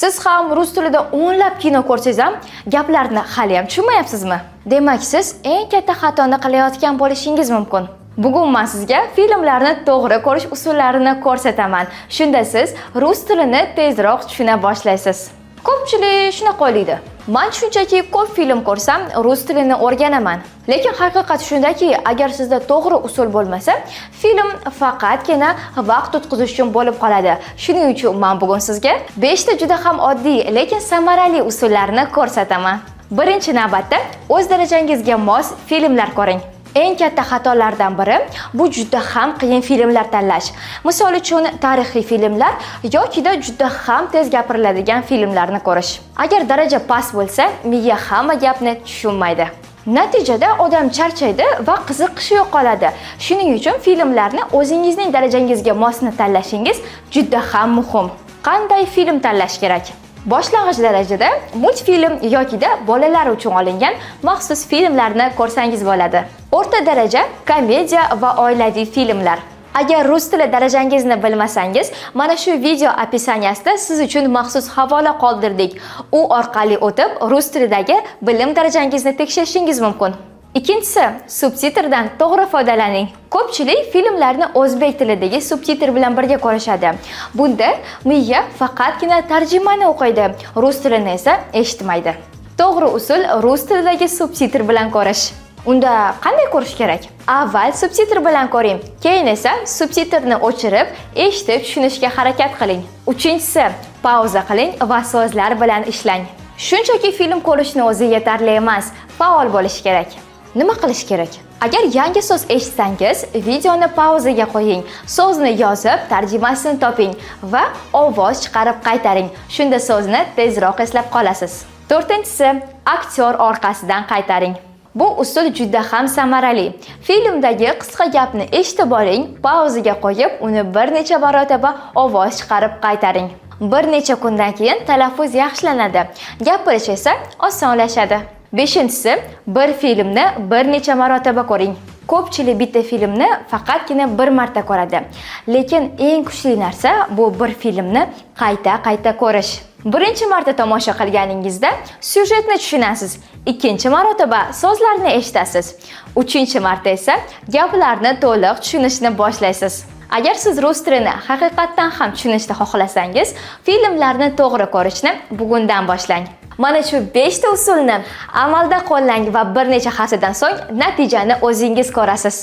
Siz ham rus tilida o'nlab kino ko'rsangiz ham gaplarni hali ham tushunmayapsizmi? Demak, siz eng katta xatoni qilayotgan bo'lishingiz mumkin. Bugun men sizga filmlarni to'g'ri ko'rish usullarini ko'rsataman. Shunda siz rus tilini tezroq tushuna boshlaysiz. Ko'pchilik shunaqa o'ylaydi. Men shunchaki ko'p film ko'rsam, rus tilini o'rganaman. Lekin haqiqat shundaki, agar sizda to'g'ri usul bo'lmasa, film faqatgina vaqt o'tkazish uchun bo'lib qoladi. Shuning uchun men bugun sizga 5 ta juda ham oddiy, lekin samarali usullarni ko'rsataman. Birinchi navbatda o'z darajangizga mos filmlar ko'ring. Eng katta xatolardan biri bu juda ham qiyin filmlar tanlash. Misol uchun, tarixiy filmlar yoki juda ham tez gapiriladigan filmlarni ko'rish. Agar daraja past bo'lsa, miya hamma gapni tushunmaydi. Natijada odam charchaydi va qiziqishi yo'qoladi. Shuning uchun filmlarni o'zingizning darajangizga mosni tanlashingiz juda ham muhim. Qanday film tanlash kerak? Boshlang'ich darajada multfilm yoki bolalar uchun olingan maxsus filmlarni ko'rsangiz bo'ladi. O'rta daraja komediya va oilaviy filmlar. Agar rus tili darajangizni bilmasangiz, mana shu video opisaniyasida siz uchun maxsus havola qoldirdik. U orqali o'tib rus tilidagi bilim darajangizni tekshirishingiz mumkin. Ikkinchisi, subtitrdan to'g'ri foydalaning. Ko'pchilik filmlarni o'zbek tilidagi subtitr bilan birga ko'rishadi. Bunda miya faqatgina tarjimani o'qiydi, rus tilini esa eshitmaydi. To'g'ri usul rus tilidagi subtitr bilan ko'rish. Unda qanday ko'rish kerak? Avval subtitr bilan ko'ring, keyin esa subtitrni o'chirib, eshitib tushunishga harakat qiling. Uchinchisi, pauza qiling va so'zlar bilan ishlang. Shunchaki film ko'rishni o'zi yetarli emas, faol bo'lish kerak. Nima qilish kerak? Agar yangi so'z eshitsangiz, videoni pauzaga qo'ying, so'zni yozib, tarjimasini toping va ovoz chiqarib qaytaring. Shunda so'zni tezroq eslab qolasiz. To'rtinchisi, aktyor orqasidan qaytaring. Bu usul juda ham samarali. Filmdagi qisqa gapni eshitib oling, pauzaga qo'yib, uni bir necha marotaba ovoz chiqarib qaytaring. Bir necha kundan keyin talaffuz yaxshilanadi, gapirish esa osonlashadi. Beshinchisi, bir filmni bir necha marotaba ko'ring. Ko'pchilik bitta filmni faqatgina bir marta ko'radi. Lekin eng kuchli narsa bu bir filmni qayta ko'rish. Birinchi marta tomosha qilganingizda syujetni tushunasiz. Ikkinchi marotaba so'zlarni eshitasiz. Uchinchi marta esa gaplarni to'liq tushunishni boshlaysiz. Agar siz rus tilini haqiqatdan ham tushunishni xohlasangiz, filmlarni to'g'ri ko'rishni bugundan boshlang. Mana shu 5 ta usulni amalda qo'llang va bir necha haftadan so'ng natijani o'zingiz ko'rasiz.